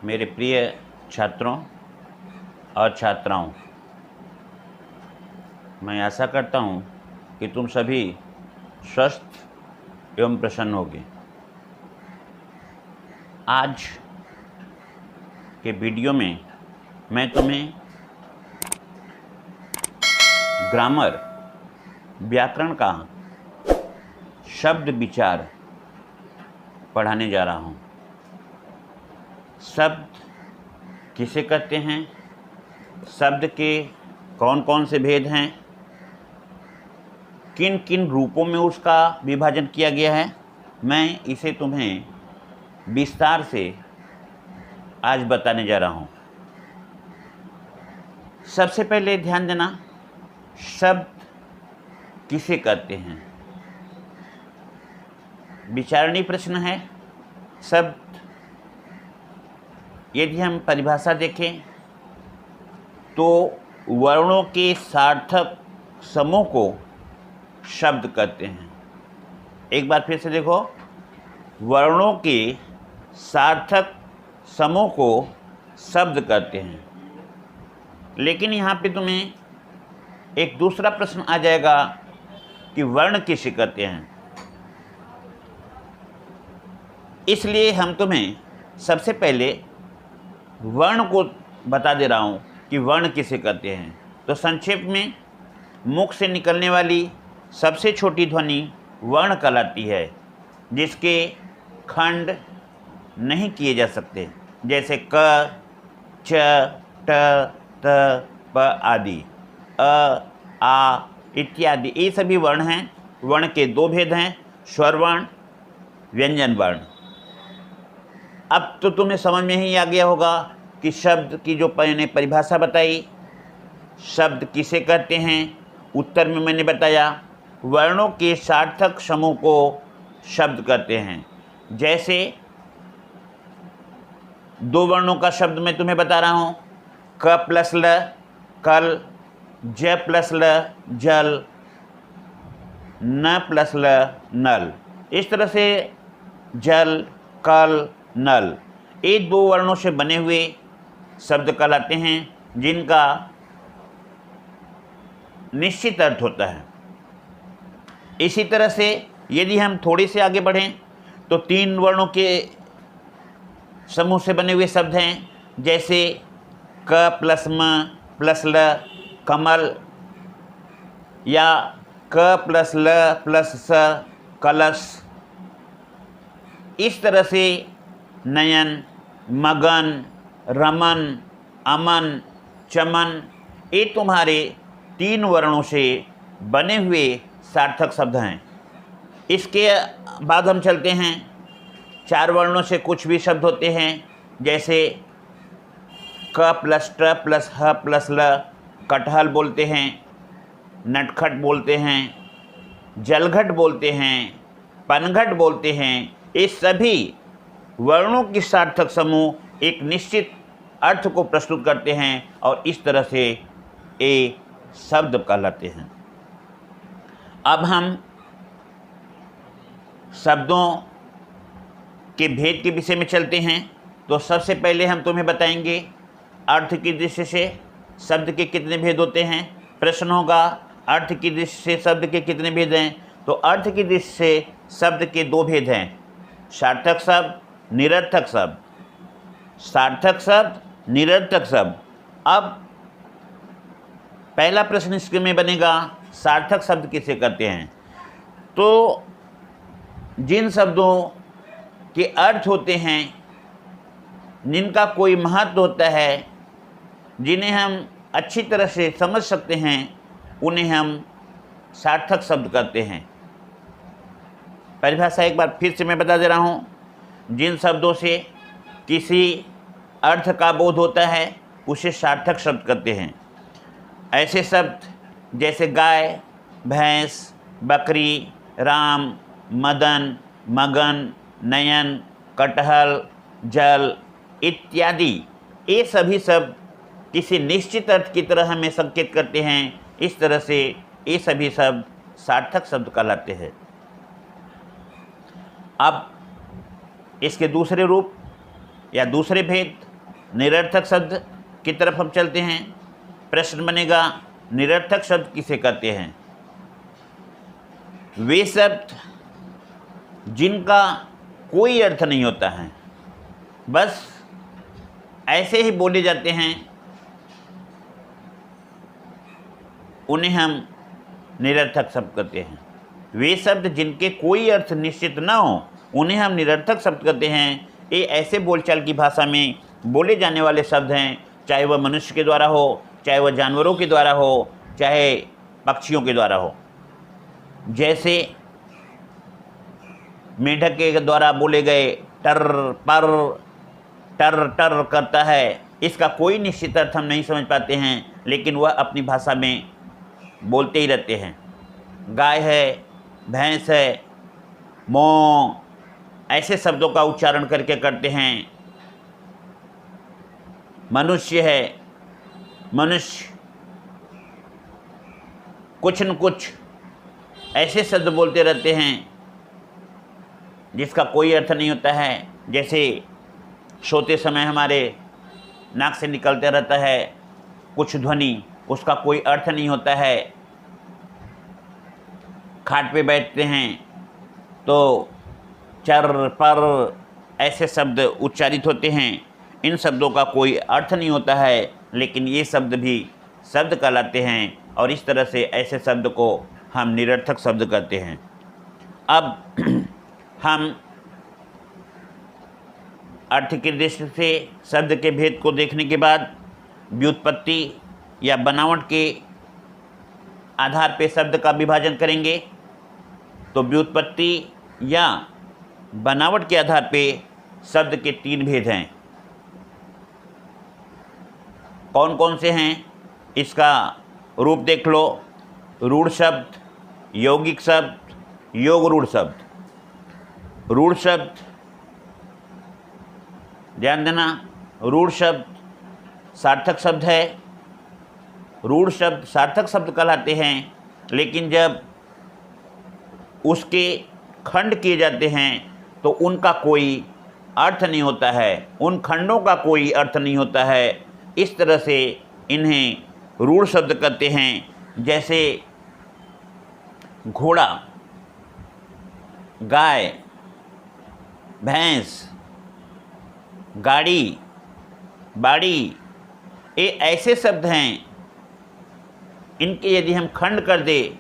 मेरे प्रिय छात्रों और छात्राओं, मैं आशा करता हूँ कि तुम सभी स्वस्थ एवं प्रसन्न होगे। आज के वीडियो में मैं तुम्हें ग्रामर व्याकरण का शब्द विचार पढ़ाने जा रहा हूँ। शब्द किसे कहते हैं, शब्द के कौन कौन से भेद हैं, किन किन रूपों में उसका विभाजन किया गया है, मैं इसे तुम्हें विस्तार से आज बताने जा रहा हूँ। सबसे पहले ध्यान देना, शब्द किसे कहते हैं। विचारणीय प्रश्न है। शब्द, यदि हम परिभाषा देखें तो वर्णों के सार्थक समूह को शब्द कहते हैं। एक बार फिर से देखो, वर्णों के सार्थक समूह को शब्द कहते हैं। लेकिन यहाँ पे तुम्हें एक दूसरा प्रश्न आ जाएगा कि वर्ण किसे कहते हैं। इसलिए हम तुम्हें सबसे पहले वर्ण को बता दे रहा हूँ कि वर्ण किसे कहते हैं। तो संक्षेप में, मुख से निकलने वाली सबसे छोटी ध्वनि वर्ण कहलाती है, जिसके खंड नहीं किए जा सकते, जैसे क, च, ट, त, प आदि, अ, आ इत्यादि। ये सभी वर्ण हैं। वर्ण के दो भेद हैं, स्वर वर्ण, व्यंजन वर्ण। अब तो तुम्हें समझ में ही आ गया होगा कि शब्द की जो मैंने परिभाषा बताई, शब्द किसे कहते हैं। उत्तर में मैंने बताया वर्णों के सार्थक समूह को शब्द कहते हैं। जैसे दो वर्णों का शब्द मैं तुम्हें बता रहा हूँ, क प्लस ल कल, ज प्लस ल जल, न प्लस ल नल। इस तरह से जल, कल, नल, ये दो वर्णों से बने हुए शब्द कहलाते हैं, जिनका निश्चित अर्थ होता है। इसी तरह से यदि हम थोड़े से आगे बढ़ें तो तीन वर्णों के समूह से बने हुए शब्द हैं, जैसे क प्लस म प्लस ल कमल, या क प्लस ल प्लस स कलश। इस तरह से नयन, मगन, रमन, अमन, चमन, ये तुम्हारे तीन वर्णों से बने हुए सार्थक शब्द हैं। इसके बाद हम चलते हैं, चार वर्णों से कुछ भी शब्द होते हैं, जैसे क प्लस ट प्लस ह प्लस ल, कटहल बोलते हैं, नटखट बोलते हैं, जलघट बोलते हैं, पनघट बोलते हैं। ये सभी वर्णों के सार्थक समूह एक निश्चित अर्थ को प्रस्तुत करते हैं और इस तरह से ये शब्द कहलाते हैं। अब हम शब्दों के भेद के विषय में चलते हैं। तो सबसे पहले हम तुम्हें बताएंगे अर्थ की दृष्टि से शब्द के कितने भेद होते हैं। प्रश्न होगा, अर्थ की दृष्टि से शब्द के कितने भेद हैं। तो अर्थ की दृष्टि से शब्द के दो भेद हैं, सार्थक शब्द, निरर्थक शब्द। सार्थक शब्द, निरर्थक शब्द। अब पहला प्रश्न इसके में बनेगा, सार्थक शब्द किसे कहते हैं। तो जिन शब्दों के अर्थ होते हैं, जिनका कोई महत्व होता है, जिन्हें हम अच्छी तरह से समझ सकते हैं, उन्हें हम सार्थक शब्द कहते हैं। परिभाषा एक बार फिर से मैं बता दे रहा हूँ। जिन शब्दों से किसी अर्थ का बोध होता है, उसे सार्थक शब्द कहते हैं। ऐसे शब्द जैसे गाय, भैंस, बकरी, राम, मदन, मगन, नयन, कटहल, जल इत्यादि, ये सभी शब्द किसी निश्चित अर्थ की तरह हमें संकेत करते हैं। इस तरह से ये सभी शब्द सार्थक शब्द कहलाते हैं। अब इसके दूसरे रूप या दूसरे भेद निरर्थक शब्द की तरफ हम चलते हैं। प्रश्न बनेगा, निरर्थक शब्द किसे कहते हैं? वे शब्द जिनका कोई अर्थ नहीं होता है, बस ऐसे ही बोले जाते हैं, उन्हें हम निरर्थक शब्द कहते हैं। वे शब्द जिनके कोई अर्थ निश्चित न हो, उन्हें हम निरर्थक शब्द कहते हैं। ये ऐसे बोलचाल की भाषा में बोले जाने वाले शब्द हैं, चाहे वह मनुष्य के द्वारा हो, चाहे वह जानवरों के द्वारा हो, चाहे पक्षियों के द्वारा हो। जैसे मेढक के द्वारा बोले गए टर पर, टर टर करता है, इसका कोई निश्चित अर्थ हम नहीं समझ पाते हैं, लेकिन वह अपनी भाषा में बोलते ही रहते हैं। गाय है, भैंस है, मों, ऐसे शब्दों का उच्चारण करके करते हैं। मनुष्य है, मनुष्य, कुछ न कुछ ऐसे शब्द बोलते रहते हैं जिसका कोई अर्थ नहीं होता है। जैसे सोते समय हमारे नाक से निकलते रहता है कुछ ध्वनि, उसका कोई अर्थ नहीं होता है। खाट पे बैठते हैं तो चर पर ऐसे शब्द उच्चारित होते हैं। इन शब्दों का कोई अर्थ नहीं होता है, लेकिन ये शब्द भी शब्द कहलाते हैं, और इस तरह से ऐसे शब्द को हम निरर्थक शब्द कहते हैं। अब हम अर्थ की दृष्टि से शब्द के भेद को देखने के बाद व्युत्पत्ति या बनावट के आधार पे शब्द का विभाजन करेंगे। तो व्युत्पत्ति या बनावट के आधार पे शब्द के 3 भेद हैं। कौन कौन से हैं? इसका रूप देख लो। रूढ़ शब्द, यौगिक शब्द, योग रूढ़ शब्द। रूढ़ शब्द, ध्यान देना, रूढ़ शब्द सार्थक शब्द है। रूढ़ शब्द सार्थक शब्द कहलाते हैं, लेकिन जब उसके खंड किए जाते हैं तो उनका कोई अर्थ नहीं होता है, उन खंडों का कोई अर्थ नहीं होता है। इस तरह से इन्हें रूढ़ शब्द कहते हैं। जैसे घोड़ा, गाय, भैंस, गाड़ी, बाड़ी, ये ऐसे शब्द हैं, इनके यदि हम खंड कर दे,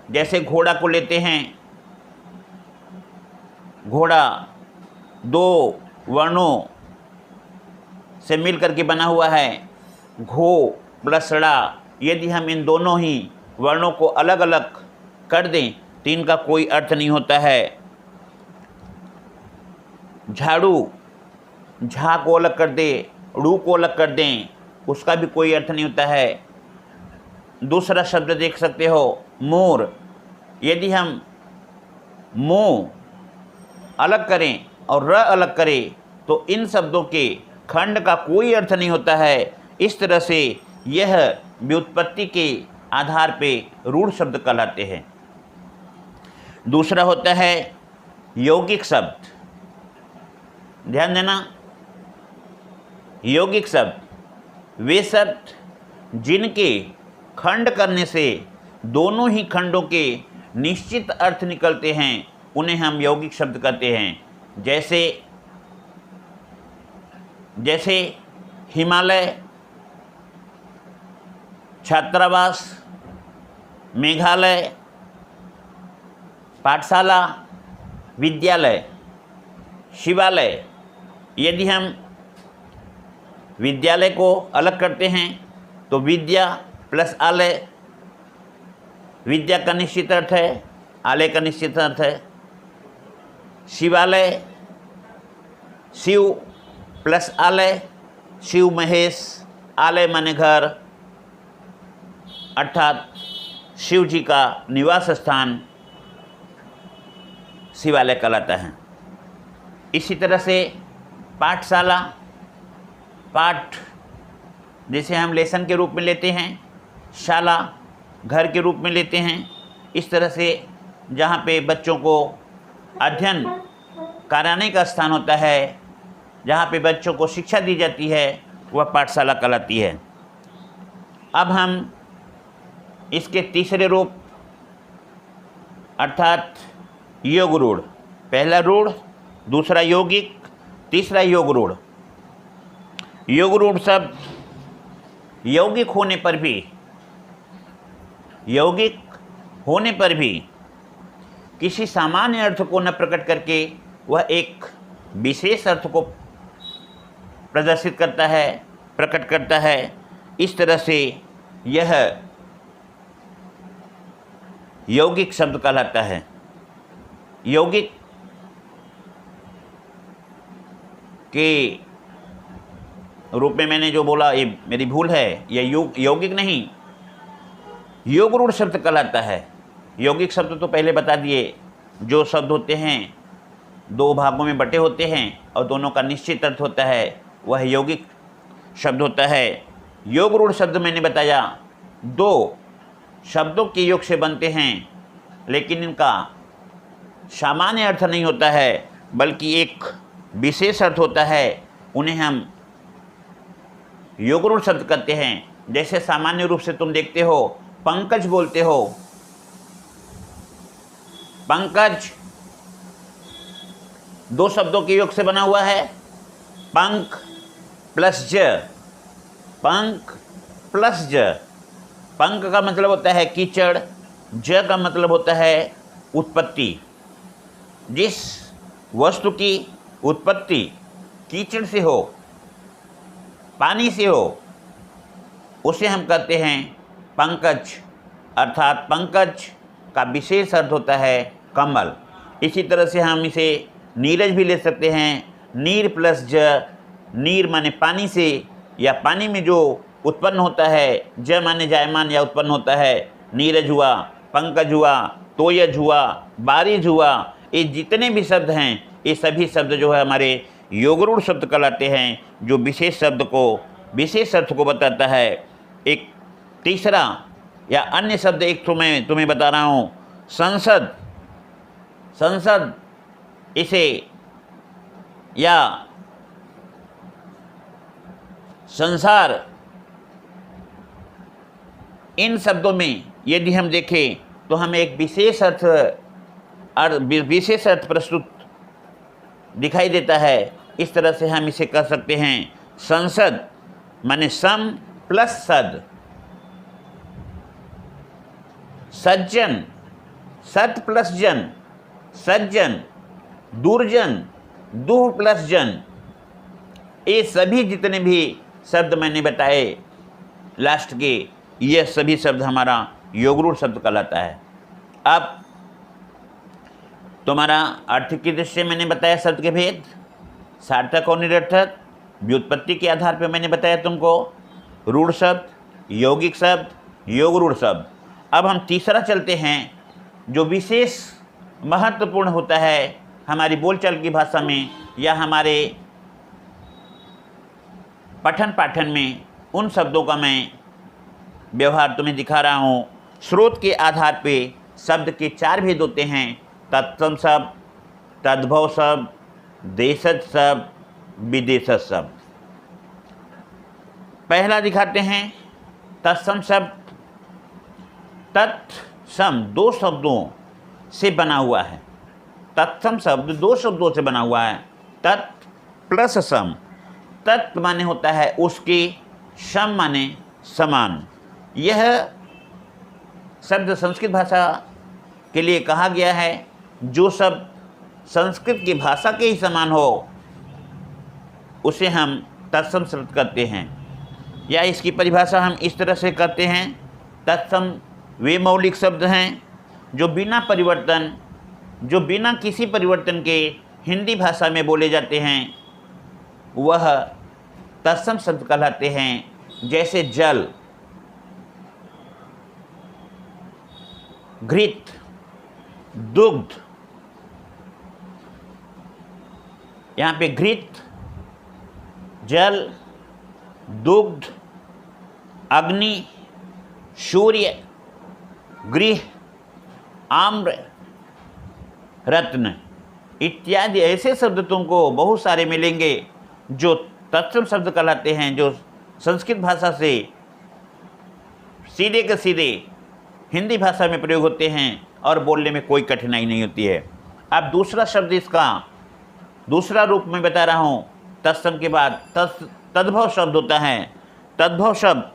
जैसे घोड़ा को लेते हैं, घोड़ा 2 वर्णों से मिलकर के बना हुआ है, घो प्लस ड़ा। यदि हम इन दोनों ही वर्णों को अलग अलग कर दें तो इनका कोई अर्थ नहीं होता है। झाड़ू, झा को अलग कर दे, ड़ू को अलग कर दें, उसका भी कोई अर्थ नहीं होता है। दूसरा शब्द देख सकते हो, मोर। यदि हम मुँह अलग करें और र अलग करें तो इन शब्दों के खंड का कोई अर्थ नहीं होता है। इस तरह से यह व्युत्पत्ति के आधार पे रूढ़ शब्द कहलाते हैं। दूसरा होता है यौगिक शब्द। ध्यान देना, यौगिक शब्द वे शब्द जिनके खंड करने से दोनों ही खंडों के निश्चित अर्थ निकलते हैं, उन्हें हम यौगिक शब्द कहते हैं। जैसे हिमालय, छात्रावास, मेघालय, पाठशाला, विद्यालय, शिवालय। यदि हम विद्यालय को अलग करते हैं तो विद्या प्लस आलय, विद्या का निश्चित अर्थ है, आलय का निश्चित अर्थ है। शिवालय, शिव प्लस आलय, शिव महेश, आलय माने घर, अर्थात शिव जी का निवास स्थान शिवालय कहलाता है। इसी तरह से पाठशाला, पाठ जिसे हम लेसन के रूप में लेते हैं, शाला घर के रूप में लेते हैं। इस तरह से जहाँ पे बच्चों को अध्ययन कराने का स्थान होता है, जहाँ पे बच्चों को शिक्षा दी जाती है, वह पाठशाला कहलाती है। अब हम इसके तीसरे रूप अर्थात योग रूढ़, पहला रूढ़, दूसरा यौगिक, तीसरा योग रूढ़। योग रूढ़ शब्द यौगिक होने पर भी किसी सामान्य अर्थ को न प्रकट करके वह एक विशेष अर्थ को प्रदर्शित करता है, प्रकट करता है। इस तरह से यह यौगिक शब्द कहलाता है। यौगिक के रूप में मैंने जो बोला ये मेरी भूल है, यह यौगिक नहीं, योग रूढ़ शब्द कहलाता है। यौगिक शब्द तो पहले बता दिए, जो शब्द होते हैं दो भागों में बटे होते हैं और दोनों का निश्चित अर्थ होता है, वह यौगिक शब्द होता है। योग रूढ़ शब्द मैंने बताया दो शब्दों के योग से बनते हैं, लेकिन इनका सामान्य अर्थ नहीं होता है, बल्कि एक विशेष अर्थ होता है। उन्हें हम योग रूढ़ शब्द कहते हैं। जैसे सामान्य रूप से तुम देखते हो पंकज बोलते हो, पंकज दो शब्दों के योग से बना हुआ है, पंख प्लस ज, पंख प्लस ज। पंख का मतलब होता है कीचड़, ज का मतलब होता है उत्पत्ति। जिस वस्तु की उत्पत्ति कीचड़ से हो, पानी से हो, उसे हम कहते हैं पंकज। अर्थात पंकज का विशेष अर्थ होता है कमल। इसी तरह से हम इसे नीरज भी ले सकते हैं, नीर प्लस ज। नीर माने पानी से या पानी में जो उत्पन्न होता है, ज माने जायमान या उत्पन्न होता है। नीरज हुआ, पंकज हुआ, तोयज हुआ, बारिज हुआ, ये जितने भी शब्द हैं ये सभी शब्द जो है हमारे योग रूढ़ शब्द कहलाते हैं, जो विशेष शब्द को, विशेष अर्थ को बताता है। एक तीसरा या अन्य शब्द एक तो मैं तुम्हें बता रहा हूँ, संसद। संसद इसे या संसार, इन शब्दों में यदि हम देखें तो हमें एक विशेष अर्थ प्रस्तुत दिखाई देता है। इस तरह से हम इसे कह सकते हैं संसद माने सम प्लस सद। सज्जन, सत प्लस जन, सज्जन। दूरजन, दूर प्लस जन। ये सभी जितने भी शब्द मैंने बताए लास्ट के, यह सभी शब्द हमारा योग रूढ़ शब्द कहलाता है। अब तुम्हारा अर्थ की दृष्टि से मैंने बताया शब्द के भेद, सार्थक और निरर्थक, व्युत्पत्ति के आधार पर मैंने बताया तुमको रूढ़ शब्द, यौगिक शब्द, योग रूढ़ शब्द। अब हम तीसरा चलते हैं, जो विशेष महत्वपूर्ण होता है हमारी बोलचाल की भाषा में या हमारे पठन पाठन में। उन शब्दों का मैं व्यवहार तुम्हें दिखा रहा हूँ। स्रोत के आधार पे शब्द के चार भेद होते हैं, तत्सम शब्द, तद्भव शब्द, देशज शब्द, विदेशज शब्द। पहला दिखाते हैं तत्सम शब्द। तत्सम दो शब्दों से बना हुआ है। तत्सम शब्द दो शब्दों से बना हुआ है, तत् प्लस सम। तत् माने होता है उसके, सम माने समान। यह शब्द संस्कृत भाषा के लिए कहा गया है। जो शब्द संस्कृत की भाषा के ही समान हो उसे हम तत्सम शब्द कहते हैं। या इसकी परिभाषा हम इस तरह से करते हैं, तत्सम वे मौलिक शब्द हैं जो बिना किसी परिवर्तन के हिंदी भाषा में बोले जाते हैं, वह तत्सम शब्द कहलाते हैं। जैसे जल, घृत, दुग्ध। यहाँ पे घृत, जल, दुग्ध, अग्नि, सूर्य, गृह, आम्र, रत्न इत्यादि ऐसे शब्द तुमको बहुत सारे मिलेंगे जो तत्सम शब्द कहलाते हैं, जो संस्कृत भाषा से सीधे के सीधे हिंदी भाषा में प्रयोग होते हैं और बोलने में कोई कठिनाई नहीं होती है। अब दूसरा शब्द, इसका दूसरा रूप में बता रहा हूँ। तत्सम के बाद तद्भव शब्द होता है। तद्भव शब्द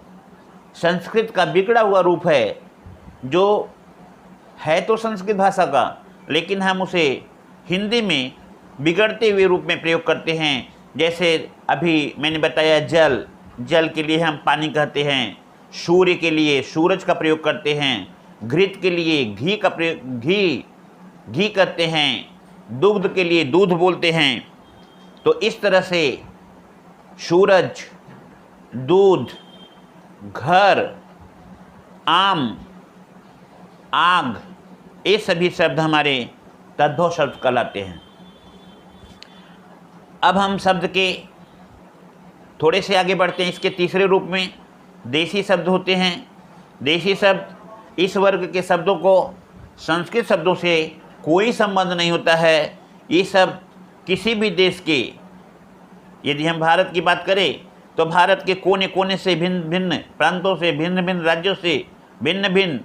संस्कृत का बिगड़ा हुआ रूप है, जो है तो संस्कृत भाषा का, लेकिन हम उसे हिंदी में बिगड़ते हुए रूप में प्रयोग करते हैं। जैसे अभी मैंने बताया, जल, जल के लिए हम पानी कहते हैं। सूर्य के लिए सूरज का प्रयोग करते हैं। घृत के लिए घी का प्रयोग, घी करते हैं। दुग्ध के लिए दूध बोलते हैं। तो इस तरह से सूरज, दूध, घर, आम, आग, ये सभी शब्द हमारे तद्भव शब्द कहलाते हैं। अब हम शब्द के थोड़े से आगे बढ़ते हैं। इसके तीसरे रूप में देशी शब्द होते हैं। देशी शब्द, इस वर्ग के शब्दों को संस्कृत शब्दों से कोई संबंध नहीं होता है। ये सब किसी भी देश के, यदि हम भारत की बात करें तो भारत के कोने कोने से, भिन्न भिन्न प्रांतों से, भिन्न भिन्न राज्यों से, भिन्न भिन्न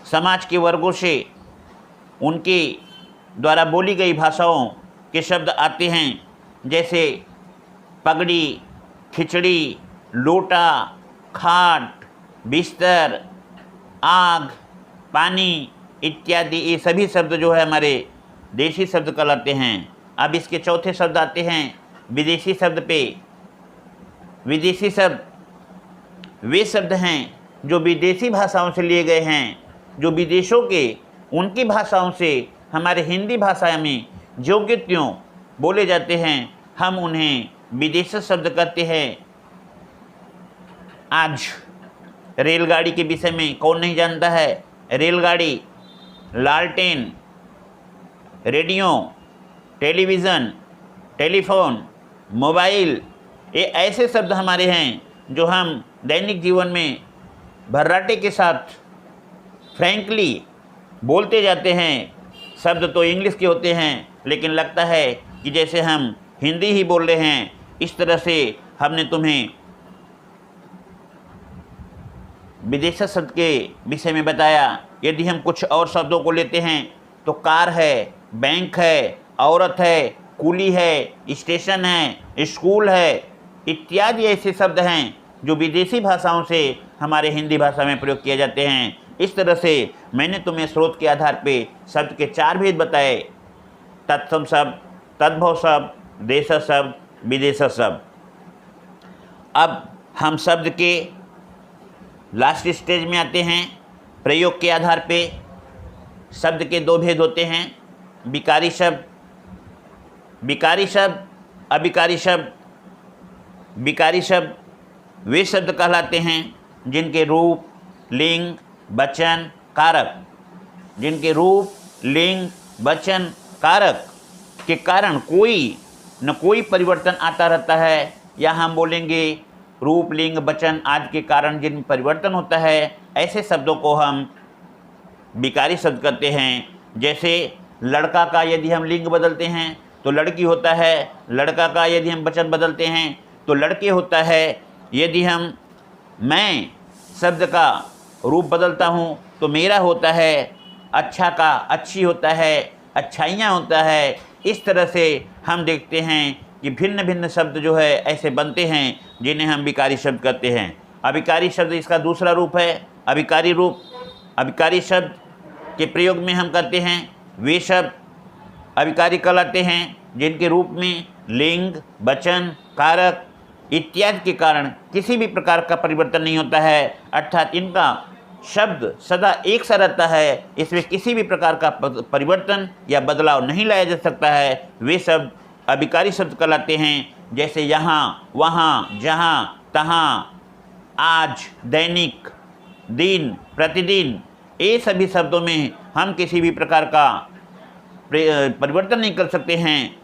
समाज के वर्गों से उनके द्वारा बोली गई भाषाओं के शब्द आते हैं। जैसे पगड़ी, खिचड़ी, लोटा, खाट, बिस्तर, आग, पानी इत्यादि, ये सभी शब्द जो है हमारे देशी शब्द कहलाते हैं। अब इसके चौथे शब्द आते हैं विदेशी शब्द पे। विदेशी शब्द वे शब्द हैं जो विदेशी भाषाओं से लिए गए हैं, जो विदेशों के उनकी भाषाओं से हमारे हिंदी भाषा में ज्यों के त्यों बोले जाते हैं, हम उन्हें विदेशी शब्द कहते हैं। आज रेलगाड़ी के विषय में कौन नहीं जानता है? रेलगाड़ी, लालटेन, रेडियो, टेलीविज़न, टेलीफोन, मोबाइल, ये ऐसे शब्द हमारे हैं जो हम दैनिक जीवन में भर्राटे के साथ फ्रैंकली बोलते जाते हैं। शब्द तो इंग्लिश के होते हैं, लेकिन लगता है कि जैसे हम हिंदी ही बोल रहे हैं। इस तरह से हमने तुम्हें विदेशी शब्द के विषय में बताया। यदि हम कुछ और शब्दों को लेते हैं तो कार है, बैंक है, औरत है, कुली है, स्टेशन है, स्कूल है इत्यादि ऐसे शब्द हैं जो विदेशी भाषाओं से हमारे हिंदी भाषा में प्रयोग किए जाते हैं। इस तरह से मैंने तुम्हें स्रोत के आधार पे शब्द के 4 भेद बताए: तत्सम शब्द, तद्भव शब्द, देश शब्द, विदेश शब्द। अब हम शब्द के लास्ट स्टेज में आते हैं। प्रयोग के आधार पे शब्द के 2 भेद होते हैं: विकारी शब्द, विकारी शब्द, अविकारी शब्द। विकारी शब्द वे शब्द कहलाते हैं जिनके रूप, लिंग, वचन, कारक, जिनके रूप, लिंग, वचन, कारक के कारण कोई न कोई परिवर्तन आता रहता है, या हम बोलेंगे रूप, लिंग, वचन आदि के कारण जिन परिवर्तन होता है, ऐसे शब्दों को हम विकारी शब्द कहते हैं। जैसे लड़का का यदि हम लिंग बदलते हैं तो लड़की होता है, लड़का का यदि हम वचन बदलते हैं तो लड़के होता है। यदि हम मैं शब्द का रूप बदलता हूँ तो मेरा होता है, अच्छा का अच्छी होता है, अच्छाइयाँ होता है। इस तरह से हम देखते हैं कि भिन्न भिन्न शब्द जो है ऐसे बनते हैं जिन्हें हम विकारी शब्द कहते हैं। अविकारी शब्द इसका दूसरा रूप है। अविकारी रूप, अविकारी शब्द के प्रयोग में हम करते हैं वे शब्द अविकारी कहलाते हैं जिनके रूप में लिंग, वचन, कारक इत्यादि के कारण किसी भी प्रकार का परिवर्तन नहीं होता है, अर्थात इनका शब्द सदा एक सा रहता है, इसमें किसी भी प्रकार का परिवर्तन या बदलाव नहीं लाया जा सकता है। वे शब्द अविकारी शब्द कहलाते हैं। जैसे यहाँ, वहाँ, जहाँ, तहाँ, आज, दैनिक, दिन, प्रतिदिन, ये सभी शब्दों में हम किसी भी प्रकार का परिवर्तन नहीं कर सकते हैं।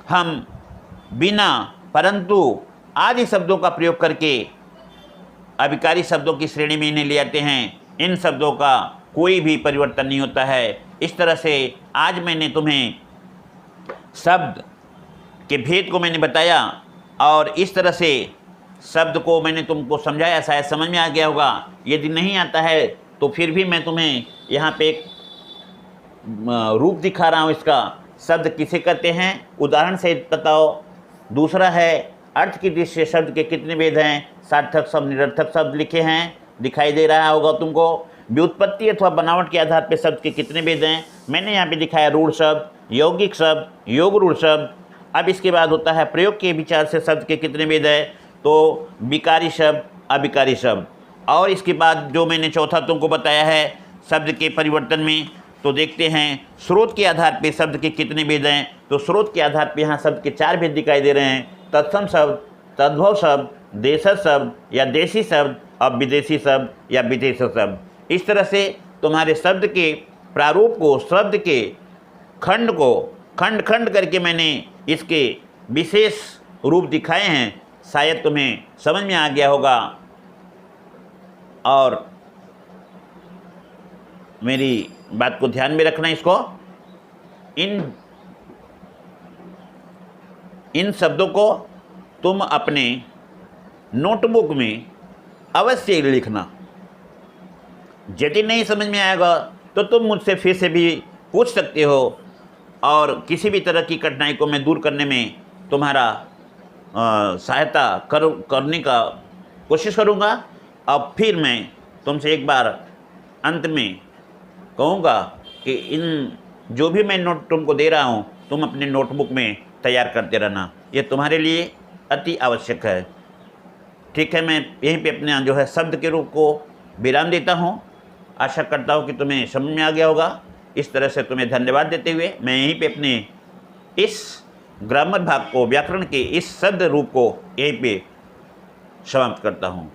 हम बिना, परंतु आदि शब्दों का प्रयोग करके अविकारी शब्दों की श्रेणी में इन्हें ले आते हैं। इन शब्दों का कोई भी परिवर्तन नहीं होता है। इस तरह से आज मैंने तुम्हें शब्द के भेद को मैंने बताया और इस तरह से शब्द को मैंने तुमको समझाया, शायद समझ में आ गया होगा। यदि नहीं आता है तो फिर भी मैं तुम्हें यहाँ पे एक रूप दिखा रहा हूँ इसका। शब्द किसे कहते हैं, उदाहरण से बताओ। दूसरा है अर्थ की दृष्टि से शब्द के कितने भेद हैं। सार्थक शब्द, निरर्थक शब्द लिखे हैं, दिखाई दे रहा होगा तुमको। व्युत्पत्ति अथवा बनावट के आधार पर शब्द के कितने भेद हैं, मैंने यहाँ पे दिखाया। रूढ़ शब्द, यौगिक शब्द, योग रूढ़ शब्द। अब इसके बाद होता है प्रयोग के विचार से शब्द के कितने भेद है, तो विकारी शब्द, अविकारी शब्द। और इसके बाद जो मैंने चौथा तुमको बताया है शब्द के परिवर्तन में, तो देखते हैं स्रोत के आधार पे शब्द के कितने भेद हैं। तो स्रोत के आधार पे यहाँ शब्द के 4 भेद दिखाई दे रहे हैं। तत्सम शब्द, तद्भव शब्द, देशज शब्द या देशी शब्द, और विदेशी शब्द या विदेश शब्द। इस तरह से तुम्हारे शब्द के प्रारूप को, शब्द के खंड को खंड खंड करके मैंने इसके विशेष रूप दिखाए हैं। शायद तुम्हें समझ में आ गया होगा। और मेरी बात को ध्यान में रखना। इसको इन शब्दों को तुम अपने नोटबुक में अवश्य लिखना। यदि नहीं समझ में आएगा तो तुम मुझसे फिर से भी पूछ सकते हो, और किसी भी तरह की कठिनाई को मैं दूर करने में तुम्हारा सहायता करने का कोशिश करूँगा। अब फिर मैं तुमसे एक बार अंत में कहूँगा कि इन जो भी मैं नोट तुमको दे रहा हूँ, तुम अपने नोटबुक में तैयार करते रहना। ये तुम्हारे लिए अति आवश्यक है। ठीक है, मैं यहीं पे अपने जो है शब्द के रूप को विराम देता हूँ। आशा करता हूँ कि तुम्हें समझ में आ गया होगा। इस तरह से तुम्हें धन्यवाद देते हुए मैं यहीं पे अपने इस ग्रामर भाग को, व्याकरण के इस शब्द रूप को यहीं पे समाप्त करता हूँ।